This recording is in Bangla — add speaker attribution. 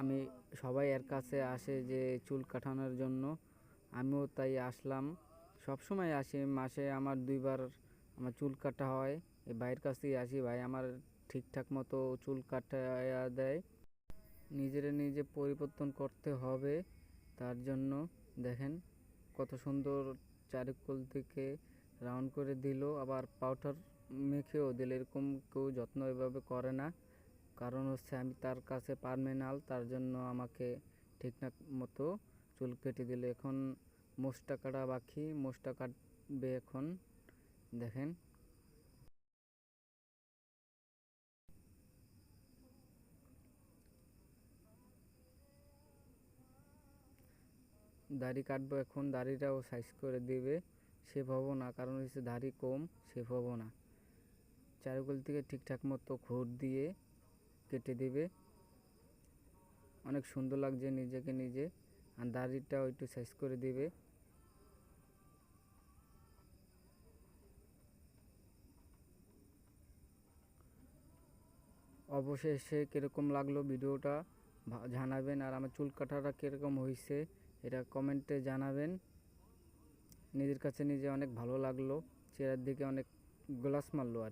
Speaker 1: আমি সবাই এর কাছে আসে যে চুল কাটানোর জন্য, আমিও তাই আসলাম। সবসময় আসি, মাসে আমার 2 বার আমার চুল কাটা হয়। এই ভাইয়ের কাছ থেকে আসি, ভাই আমার ঠিকঠাক মতো চুল কাটাইয়া দেয়। নিজে পরিবর্তন করতে হবে, তার জন্য দেখেন কত সুন্দর চারকোল থেকে রাউন্ড করে দিল, আবার পাউডার মেখেও দিল। এরকম কেউ যত্ন এভাবে করে না, কারণ হচ্ছে আমি তার কাছে পার্মানেন্ট, তার জন্য আমাকে ঠিকঠাক মতো চুল কেটে দিল। এখন মোচটা কাটা বাকি, মোচটা কাটবে এখন। দেখেন দাড়ি কাটবো এখন, দাড়িটাও সাইজ করে দিবে। শেভ হবো না, কারণ হচ্ছে দাড়ি কম, শেভ হবো না। চারকোল থেকে ঠিকঠাক মতো ঘুর দিয়ে কেটে দিবে। অনেক সুন্দর লাগছে নিজেকে নিজে। আর দাড়িটাও একটু সাইজ করে দিবে। অবশেষে কীরকম লাগলো ভিডিওটা জানাবেন, আর আমার চুল কাটাটা কীরকম হয়েছে এটা কমেন্টে জানাবেন। নিজের কাছে নিজে অনেক ভালো লাগলো, চেহারার দিকে অনেক গ্লাস মারলো আর কি।